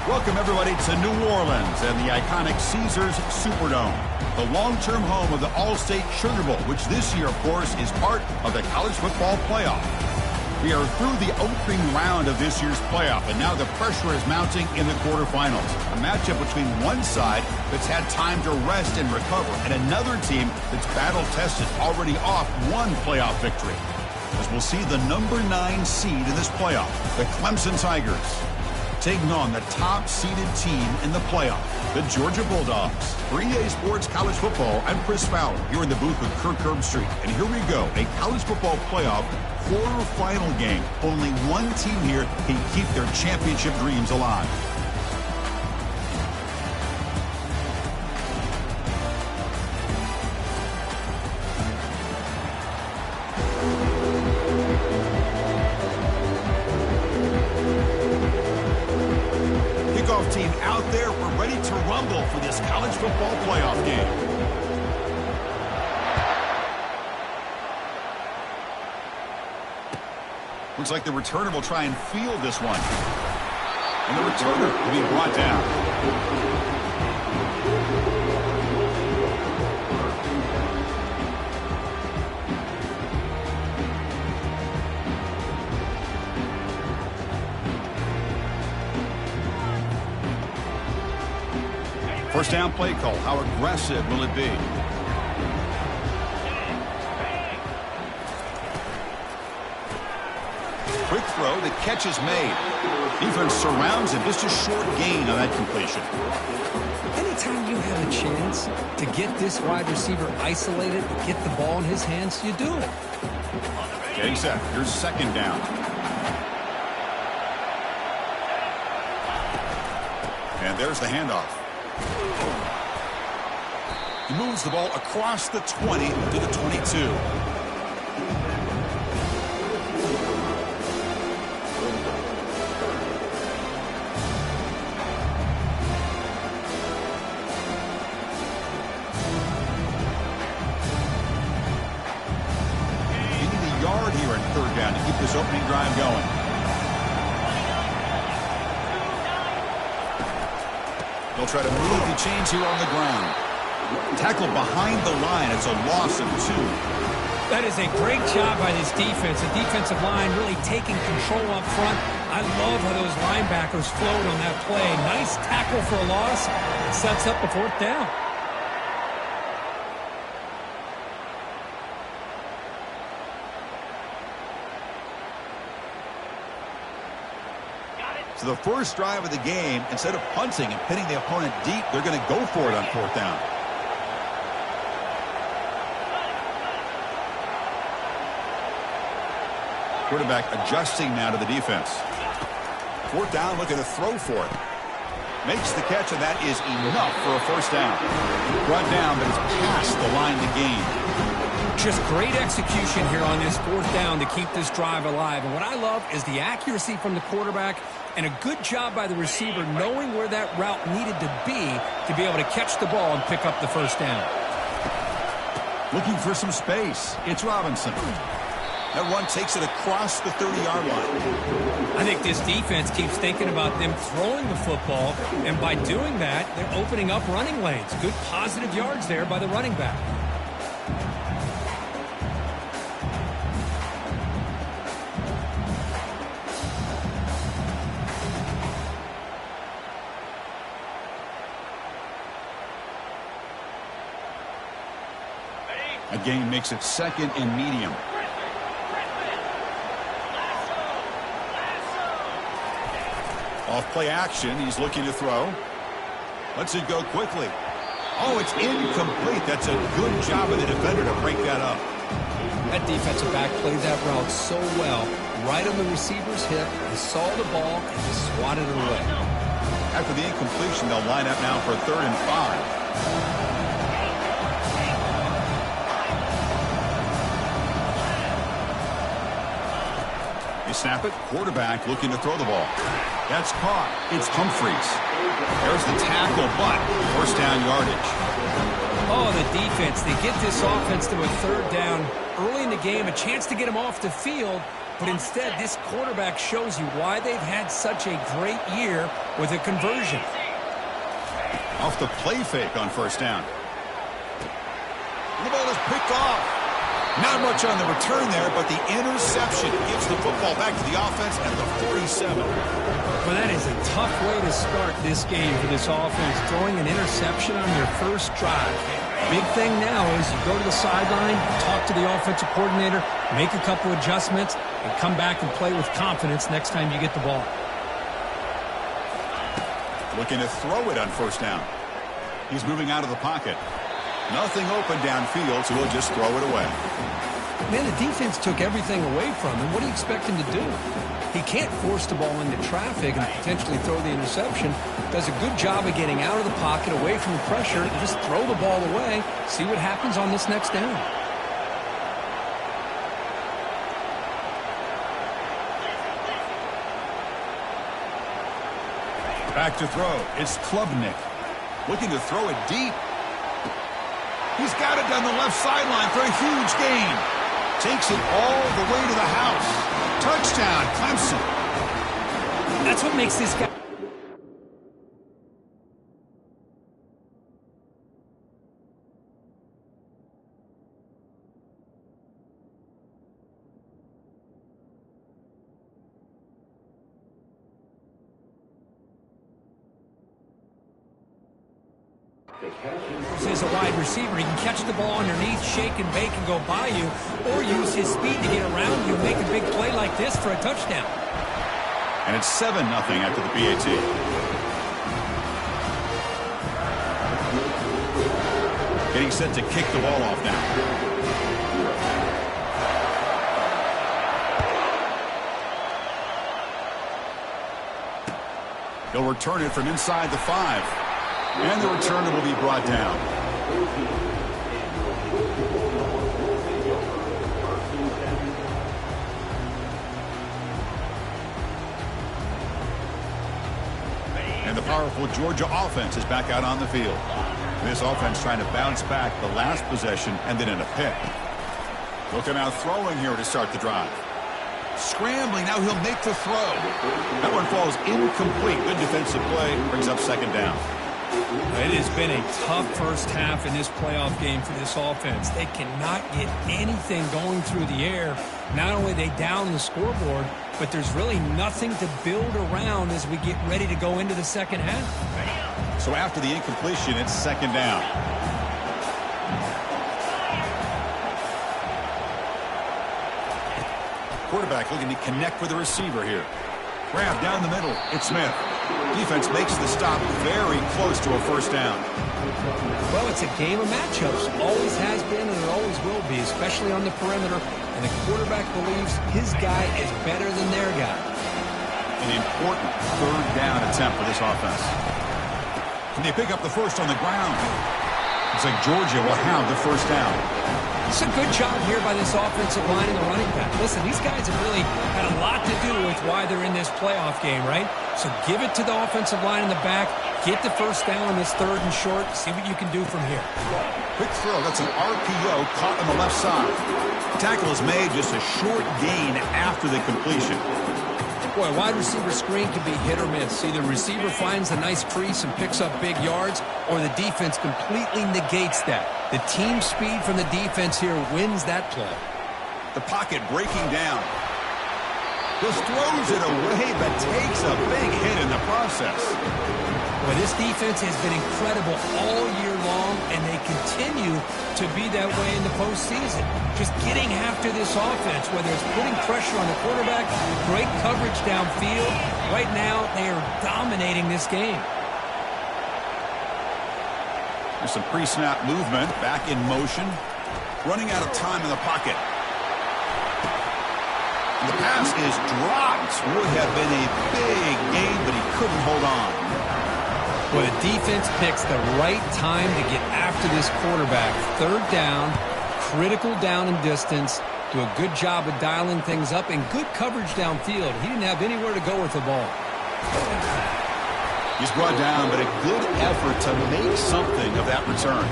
Welcome, everybody, to New Orleans and the iconic Caesars Superdome, the long-term home of the All-State Sugar Bowl, which this year, of course, is part of the college football playoff. We are through the opening round of this year's playoff, and now the pressure is mounting in the quarterfinals. A matchup between one side that's had time to rest and recover, and another team that's battle-tested, already off one playoff victory. As we'll see the number 9 seed in this playoff, the Clemson Tigers, taking on the top-seeded team in the playoff, the Georgia Bulldogs. For EA Sports College Football, I'm Chris Fowler, here in the booth with Kirk Herbstreit. And here we go, a college football playoff quarterfinal game. Only one team here can keep their championship dreams alive. Team out there, we're ready to rumble for this college football playoff game. Looks like the returner will try and field this one. And the returner will be brought down. First down play call. How aggressive will it be? Quick throw. The catch is made. Defense surrounds him. Just a short gain on that completion. Anytime you have a chance to get this wide receiver isolated, get the ball in his hands, you do it. Getting set. Here's second down. And there's the handoff. He moves the ball across the 20 to the 22. You need a yard here in third down to keep this opening drive going. They'll try to move the chains here on the ground. Tackle behind the line. It's a loss of 2. That is a great job by this defense. The defensive line really taking control up front. I love how those linebackers flowed on that play. Nice tackle for a loss. It sets up the fourth down. So the first drive of the game, instead of punting and pinning the opponent deep, they're going to go for it on fourth down. Quarterback adjusting now to the defense. Fourth down, looking to throw for it. Makes the catch, and that is enough for a first down. Brought down, but it's past the line to gain. Just great execution here on this fourth down to keep this drive alive. And what I love is the accuracy from the quarterback and a good job by the receiver knowing where that route needed to be able to catch the ball and pick up the first down. Looking for some space. It's Robinson. That run takes it across the 30-yard line. I think this defense keeps thinking about them throwing the football, and by doing that, they're opening up running lanes. Good positive yards there by the running back. A gain makes it second and medium. Off play action, he's looking to throw. Lets it go quickly. Oh, it's incomplete. That's a good job of the defender to break that up. That defensive back played that route so well. Right on the receiver's hip, he saw the ball and he swatted it away. After the incompletion, they'll line up now for 3rd and 5. They snap it. Quarterback looking to throw the ball. That's caught. It's Humphreys. There's the tackle, but first down yardage. Oh, the defense. They get this offense to a third down early in the game, a chance to get them off the field, but instead this quarterback shows you why they've had such a great year with a conversion. Off the play fake on first down. The ball is picked off. Not much on the return there, but the interception gives the football back to the offense at the 47. Well, that is a tough way to start this game for this offense, throwing an interception on their first drive. Big thing now is you go to the sideline, talk to the offensive coordinator, make a couple adjustments, and come back and play with confidence next time you get the ball. Looking to throw it on first down. He's moving out of the pocket. Nothing open downfield, so he'll just throw it away. Man, the defense took everything away from him. What do you expect him to do? He can't force the ball into traffic and potentially throw the interception. Does a good job of getting out of the pocket, away from the pressure, and just throw the ball away. See what happens on this next down. Back to throw. It's Klubnik. Looking to throw it deep. He's got it down the left sideline for a huge gain. Takes it all the way to the house. Touchdown, Clemson. That's what makes this guy. As a wide receiver, he can catch the ball underneath, shake and bake and go by you, or use his speed to get around you and make a big play like this for a touchdown. And it's 7-0 after the PAT. Getting set to kick the ball off now. He'll return it from inside the 5. And the returner will be brought down. And the powerful Georgia offense is back out on the field. This offense trying to bounce back the last possession and then in a pick. Looking out throwing here to start the drive. Scrambling, now he'll make the throw. That one falls incomplete. Good defensive play, brings up second down. It has been a tough first half in this playoff game for this offense. They cannot get anything going through the air. Not only they down the scoreboard, but there's really nothing to build around as we get ready to go into the second half. So after the incompletion, it's second down. Quarterback looking to connect with the receiver here. Grab down the middle. It's Smith. Defense makes the stop very close to a first down. Well, it's a game of matchups. Always has been and it always will be, especially on the perimeter. And the quarterback believes his guy is better than their guy. An important third down attempt for this offense. Can they pick up the first on the ground? Looks like Georgia will have the first down. It's a good job here by this offensive line and the running back. Listen, these guys have really had a lot to do with why they're in this playoff game, right? So give it to the offensive line in the back. Get the first down on this third and short. See what you can do from here. Quick throw. That's an RPO caught on the left side. Tackle is made, just a short gain after the completion. Boy, wide receiver screen can be hit or miss. Either receiver finds a nice crease and picks up big yards, or the defense completely negates that. The team speed from the defense here wins that play. The pocket breaking down. Just throws it away, but takes a big hit in the process. Boy, this defense has been incredible all year long, and they continue to be that way in the postseason. Just getting after this offense, whether it's putting pressure on the quarterback, great coverage downfield. Right now, they are dominating this game. There's some pre-snap movement, back in motion. Running out of time in the pocket. And the pass is dropped. Would have been a big gain, but he couldn't hold on. Well, the defense picks the right time to get after this quarterback. Third down, critical down and distance. Do a good job of dialing things up and good coverage downfield. He didn't have anywhere to go with the ball. He's brought down, but a good effort to make something of that return.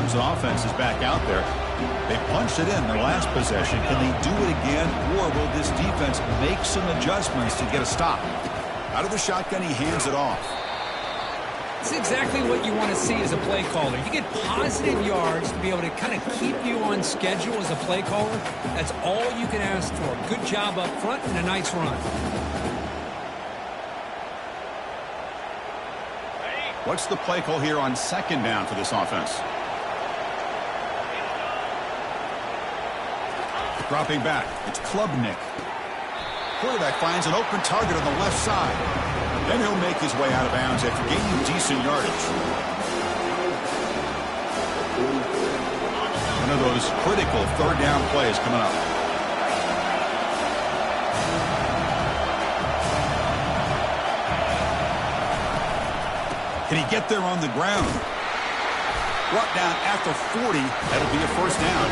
Clemson offense is back out there. They punched it in their last possession. Can they do it again, or will this defense make some adjustments to get a stop? Out of the shotgun, he hands it off. It's exactly what you want to see as a play caller. You get positive yards to be able to kind of keep you on schedule as a play caller. That's all you can ask for. Good job up front and a nice run. What's the play call here on second down for this offense? Dropping back, it's Klubnik. Quarterback finds an open target on the left side. Then he'll make his way out of bounds after gaining decent yardage. One of those critical third down plays coming up. Can he get there on the ground? Brought down after 40. That'll be a first down.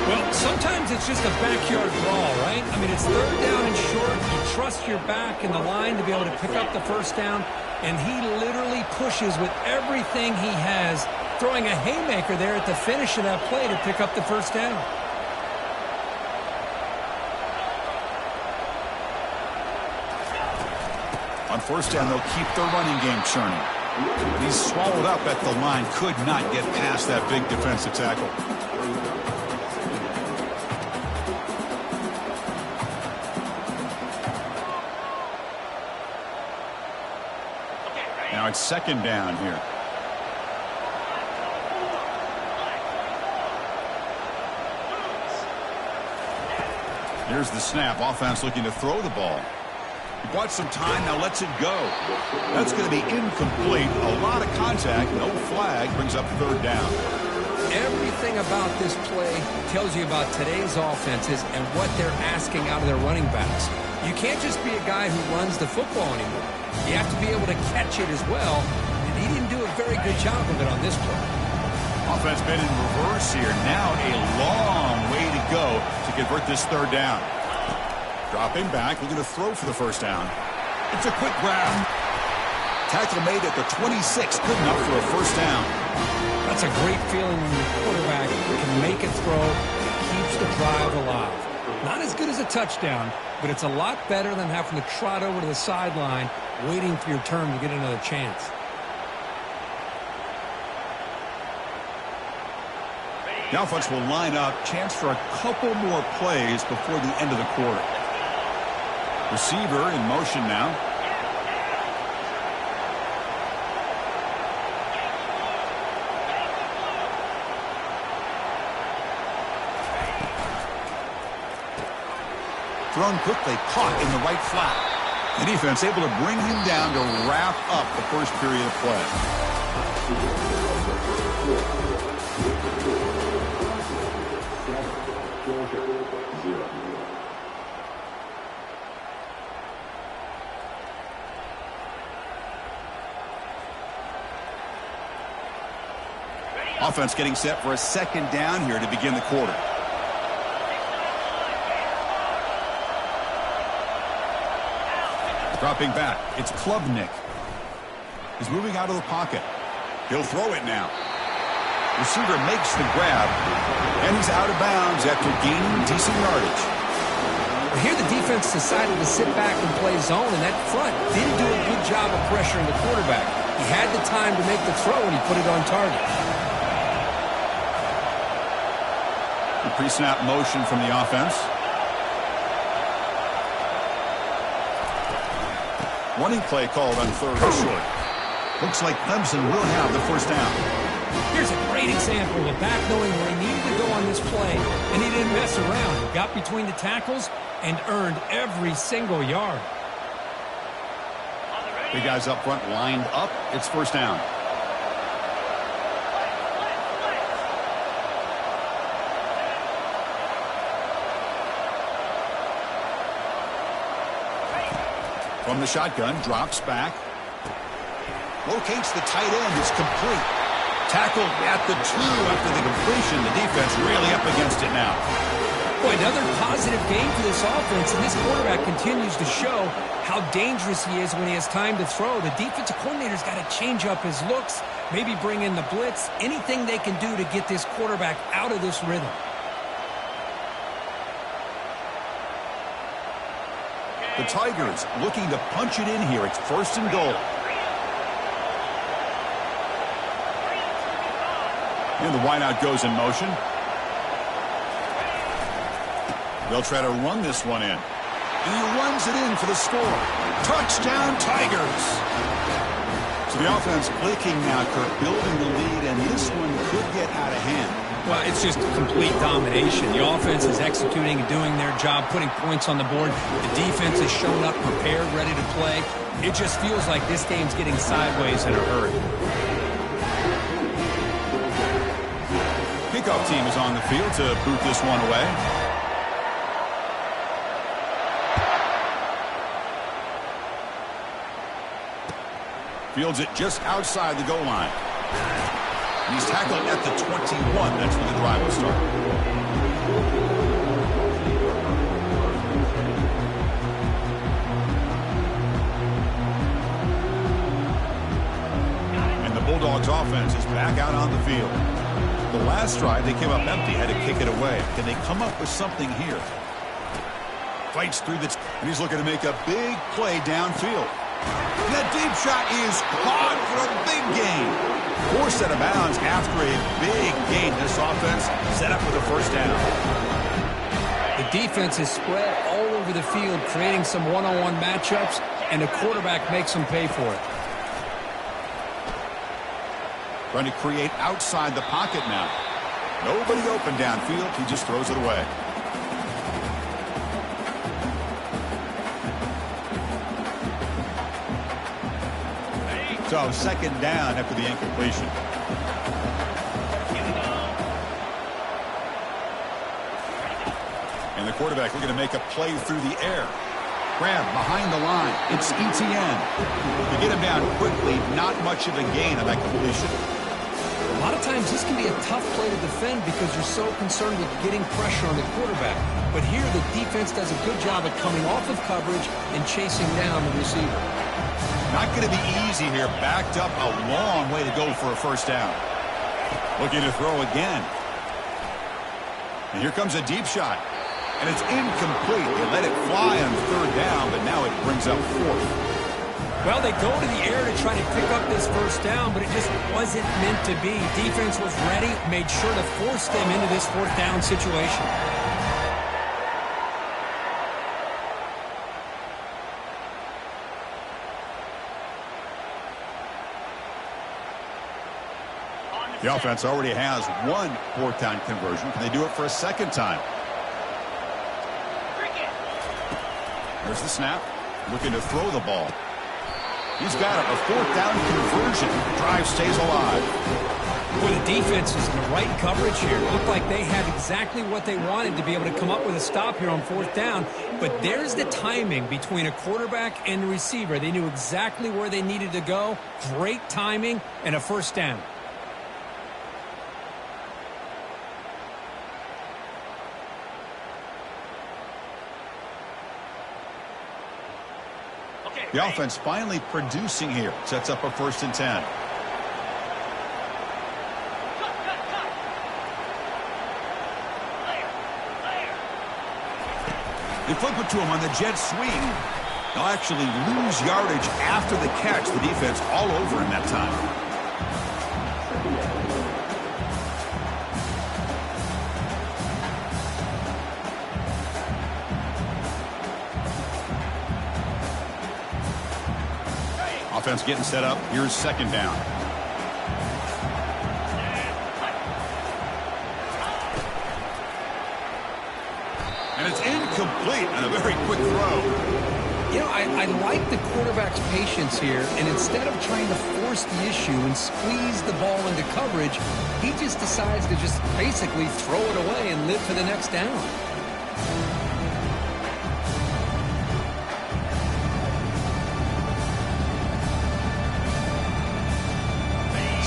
Well, sometimes it's just a backyard brawl, right? I mean, it's third down and short. You trust your back and the line to be able to pick up the first down, and he literally pushes with everything he has, throwing a haymaker there at the finish of that play to pick up the first down. On first down, they'll keep their running game churning. He's swallowed up at the line. Could not get past that big defensive tackle. Now it's second down here. Here's the snap. Offense looking to throw the ball. He bought some time, now lets it go. That's going to be incomplete. A lot of contact, no flag, brings up third down. Everything about this play tells you about today's offenses and what they're asking out of their running backs. You can't just be a guy who runs the football anymore. You have to be able to catch it as well, and he didn't do a very good job of it on this play. Offense been in reverse here. Now a long way to go to convert this third down. Dropping back, looking to throw for the first down. It's a quick grab. Tackle made at the 26, good enough for a first down. That's a great feeling when your quarterback can make a throw, keeps the drive alive. Not as good as a touchdown, but it's a lot better than having to trot over to the sideline, waiting for your turn to get another chance. The offense will line up, chance for a couple more plays before the end of the quarter. Receiver in motion now. Thrown quickly, caught in the right flat. The defense able to bring him down to wrap up the first period of play. Offense getting set for a second down here to begin the quarter. Dropping back, it's Klubnik. He's moving out of the pocket. He'll throw it now. Receiver makes the grab, and he's out of bounds after gaining decent yardage. Well, here the defense decided to sit back and play zone, and that front didn't do a good job of pressuring the quarterback. He had the time to make the throw, and he put it on target. The pre-snap motion from the offense. Running play called on third and short. Looks like Clemson will have the first down. Here's a great example of a back knowing where he needed to go on this play, and he didn't mess around. He got between the tackles and earned every single yard. The guys up front lined up. It's first down. From the shotgun, drops back. Locates the tight end. It's complete. Tackled at the 2 after the completion. The defense really up against it now. Boy, another positive game for this offense, and this quarterback continues to show how dangerous he is when he has time to throw. The defensive coordinator's got to change up his looks, maybe bring in the blitz, anything they can do to get this quarterback out of this rhythm. The Tigers looking to punch it in here. It's 1st and goal. And the wideout goes in motion. They'll try to run this one in. And he runs it in for the score. Touchdown, Tigers! So the offense clicking now, Kirk, building the lead, and this one could get out of hand. Well, it's just complete domination. The offense is executing and doing their job, putting points on the board. The defense is showing up prepared, ready to play. It just feels like this game's getting sideways in a hurry. Kickoff team is on the field to boot this one away. Fields it just outside the goal line. He's tackled at the 21. That's where the drive will start. And the Bulldogs offense is back out on the field. The last drive, they came up empty, had to kick it away. Can they come up with something here? Fights through the... And he's looking to make a big play downfield. That deep shot is caught for a big gain. Forced out of bounds after a big gain. This offense set up with a 1st down. The defense is spread all over the field, creating some one-on-one matchups, and the quarterback makes them pay for it. Trying to create outside the pocket now. Nobody open downfield. He just throws it away. So 2nd down after the incompletion. And the quarterback looking to make a play through the air. Grab behind the line. It's ETN. To get him down quickly, not much of a gain on that completion. A lot of times this can be a tough play to defend because you're so concerned with getting pressure on the quarterback. But here the defense does a good job at coming off of coverage and chasing down the receiver. Not going to be easy here. Backed up a long way to go for a 1st down. Looking to throw again. And here comes a deep shot. And it's incomplete. They let it fly on 3rd down, but now it brings up 4th. Well, they go to the air to try to pick up this 1st down, but it just wasn't meant to be. Defense was ready, made sure to force them into this 4th down situation. The offense already has one 4th down conversion. Can they do it for a 2nd time? There's the snap. Looking to throw the ball. He's got it. A 4th down conversion. Drive stays alive. Well, the defense is in the right coverage here. It looked like they had exactly what they wanted to be able to come up with a stop here on 4th down. But there's the timing between a quarterback and the receiver. They knew exactly where they needed to go. Great timing and a 1st down. The offense finally producing here. Sets up a 1st and 10. They flip it to him on the jet sweep. They'll actually lose yardage after the catch. The defense all over him that time. Offense getting set up. Here's 2nd down. And it's incomplete on a very quick throw. You know, I like the quarterback's patience here, and instead of trying to force the issue and squeeze the ball into coverage, he just decides to just basically throw it away and live for the next down.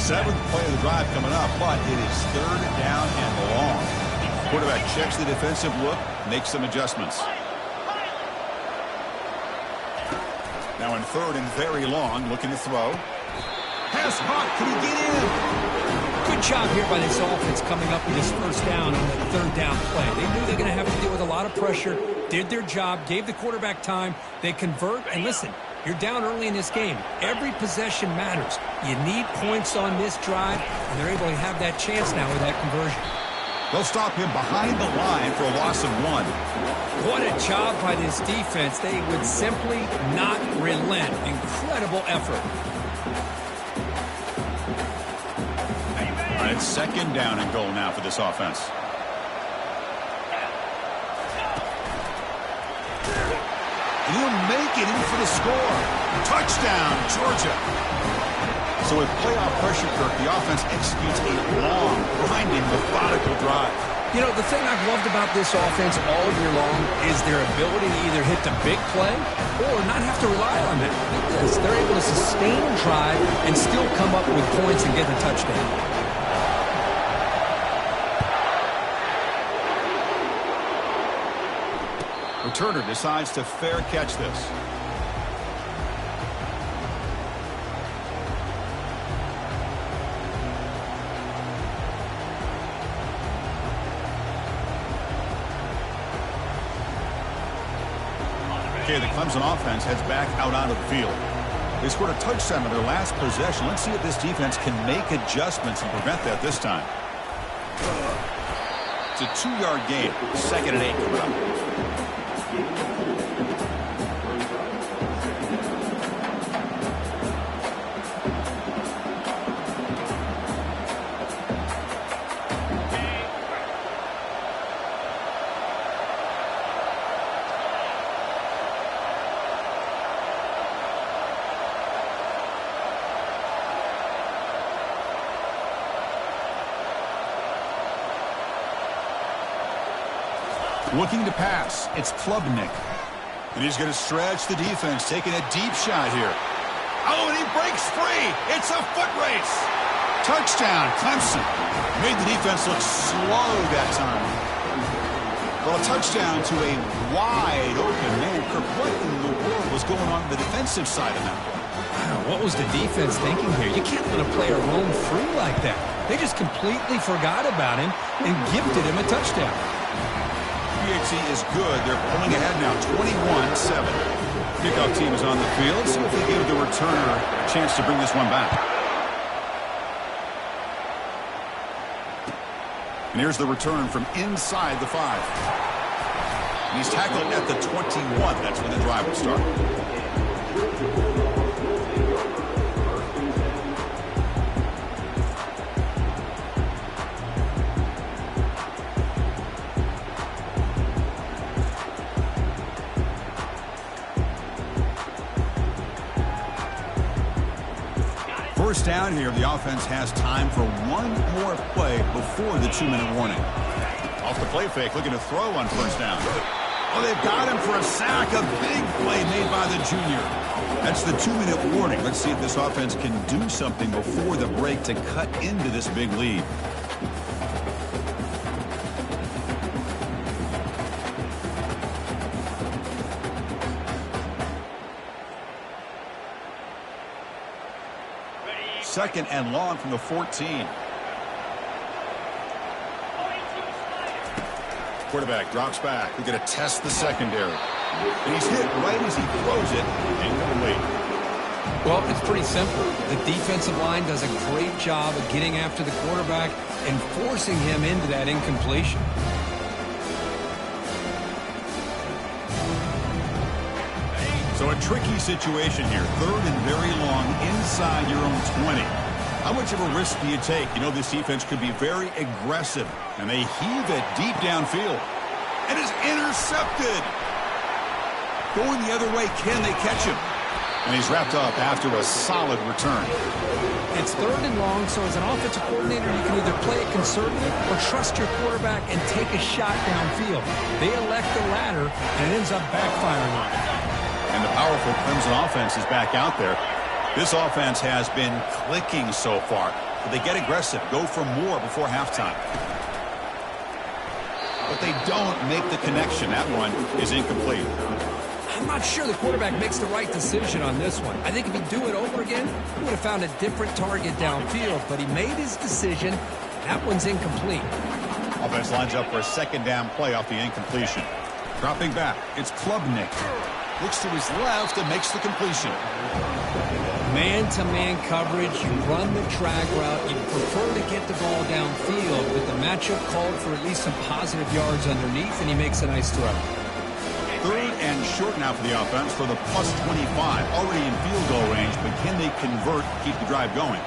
7th play of the drive coming up, but it is 3rd down and long. Quarterback checks the defensive look, makes some adjustments. Now in 3rd and very long, looking to throw. Pass caught. Can he get in? Good job here by this offense coming up with this first down on the 3rd down play. They knew they were going to have to deal with a lot of pressure, did their job, gave the quarterback time. They convert, and listen, you're down early in this game. Every possession matters. You need points on this drive, and they're able to have that chance now with that conversion. They'll stop him behind the line for a loss of 1. What a job by this defense. They would simply not relent. Incredible effort. All right, 2nd down and goal now for this offense. And he'll make it in for the score. Touchdown, Georgia. So with playoff pressure, Kirk, the offense executes a long, grinding, methodical drive. You know, the thing I've loved about this offense all year long is their ability to either hit the big play or not have to rely on that. Look at this. They're able to sustain a drive and still come up with points and get the touchdown. Returner decides to fair catch this. Okay, the Clemson offense heads back out onto the field. They scored a touchdown on their last possession. Let's see if this defense can make adjustments and prevent that this time. It's a 2-yard gain. 2nd and 8 coming up. Looking to pass, it's Klubnik. And he's going to stretch the defense, taking a deep shot here. Oh, and he breaks free. It's a foot race. Touchdown, Clemson. Made the defense look slow that time. Well, a touchdown to a wide open man. Kirk, what in the world was going on the defensive side of that play? Wow, what was the defense thinking here? You can't let a player roam free like that. They just completely forgot about him and gifted him a touchdown. PHC is good. They're pulling ahead now, 21-7. Kickoff team is on the field. See if they give the returner a chance to bring this one back. And here's the return from inside the 5. And he's tackled at the 21. That's when the drive will start. First down here, the offense has time for one more play before the 2-minute warning. Off the play fake, looking to throw on first down. Oh, they've got him for a sack. A big play made by the junior. That's the 2-minute warning. Let's see if this offense can do something before the break to cut into this big lead. Second and long from the 14. Quarterback drops back. We're going to test the secondary. And he's hit right as he throws it. Incomplete. Well, it's pretty simple. The defensive line does a great job of getting after the quarterback and forcing him into that incompletion. So a tricky situation here. Third and very long inside your own 20. How much of a risk do you take? You know this defense could be very aggressive, and they heave it deep downfield. And it's intercepted. Going the other way, can they catch him? And he's wrapped up after a solid return. It's third and long, so as an offensive coordinator, you can either play it conservative or trust your quarterback and take a shot downfield. They elect the latter, and it ends up backfiring on them. And the powerful Clemson offense is back out there. This offense has been clicking so far. But they get aggressive, go for more before halftime. but they don't make the connection. That one is incomplete. I'm not sure the quarterback makes the right decision on this one. I think if he'd do it over again, he would have found a different target downfield, but he made his decision. That one's incomplete. Offense lines up for a second down play off the incompletion. Dropping back, it's Klubnik. Looks to his left and makes the completion. Man-to-man coverage, you run the drag route, you prefer to get the ball downfield, but the matchup called for at least some positive yards underneath, and he makes a nice throw. Third and short now for the offense for the plus 25. Already in field goal range, but can they convert, keep the drive going?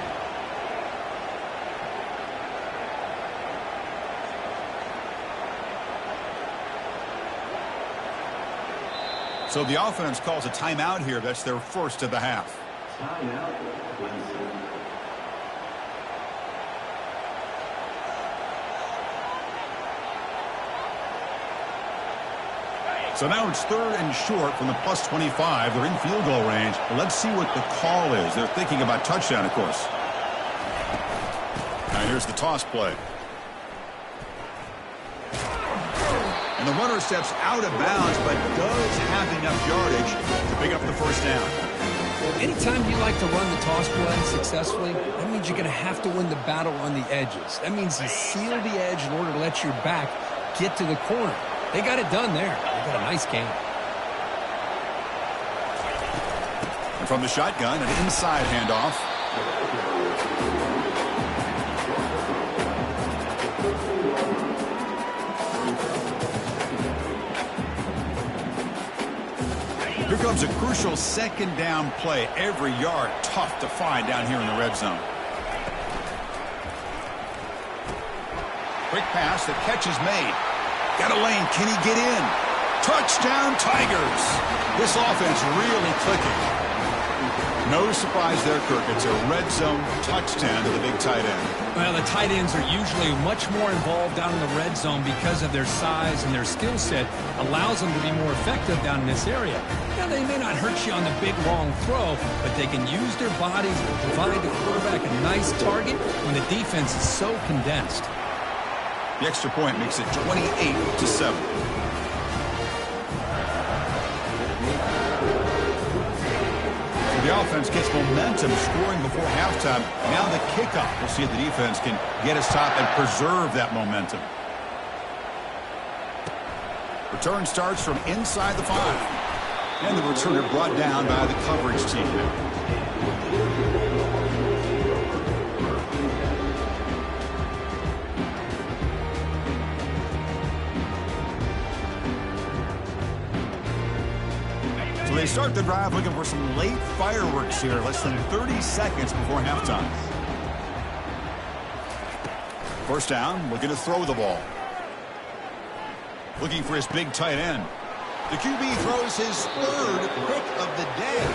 So the offense calls a timeout here. That's their first of the half. So now it's third and short from the plus 25. They're in field goal range. Let's see what the call is. They're thinking about touchdown, of course. Now here's the toss play. And the runner steps out of bounds, but does have enough yardage to pick up the first down. Anytime you like to run the toss play successfully, that means you're going to have to win the battle on the edges. That means you seal the edge in order to let your back get to the corner. They got it done there. They got a nice game. And from the shotgun, an inside handoff. Here comes a crucial second down play. Every yard tough to find down here in the red zone. Quick pass, the catch is made. Got a lane, can he get in? Touchdown Tigers! This offense really clicking. No surprise there, Kirk. It's a red zone touchdown to the big tight end. Well, the tight ends are usually much more involved down in the red zone because of their size, and their skill set allows them to be more effective down in this area. Now, they may not hurt you on the big, long throw, but they can use their bodies to provide the quarterback a nice target when the defense is so condensed. The extra point makes it 28-7. The offense gets momentum scoring before halftime. Now the kickoff. We'll see if the defense can get a stop and preserve that momentum. Return starts from inside the 5. And the returner brought down by the coverage team. So they start the drive looking for some late fireworks here, less than 30 seconds before halftime. First down, looking to throw the ball. Looking for his big tight end. The QB throws his third pick of the day.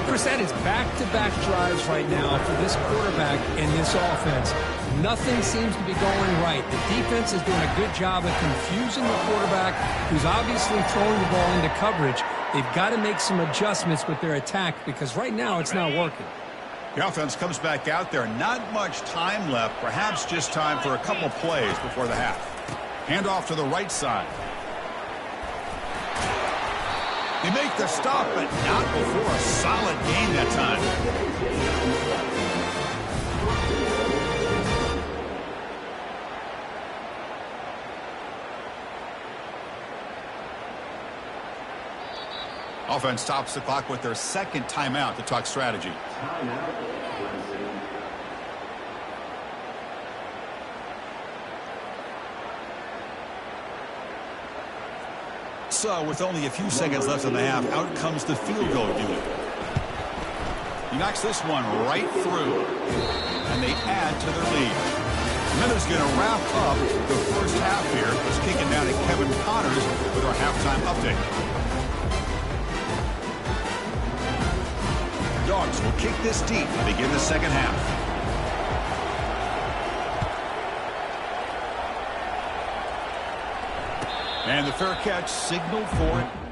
Chris, that is back-to-back drives right now for this quarterback and this offense. Nothing seems to be going right. The defense is doing a good job of confusing the quarterback, who's obviously throwing the ball into coverage. They've got to make some adjustments with their attack because right now it's not working. The offense comes back out there. Not much time left. Perhaps just time for a couple plays before the half. Handoff to the right side. They make the stop, but not before a solid game that time. Offense stops the clock with their second timeout to talk strategy. So, with only a few seconds left in the half, out comes the field goal unit. He knocks this one right through, and they add to their lead. Miller's going to wrap up the first half here. Let's kick it down to Kevin Connors with our halftime update. Dogs will kick this deep to begin the second half. And the fair catch signaled for it.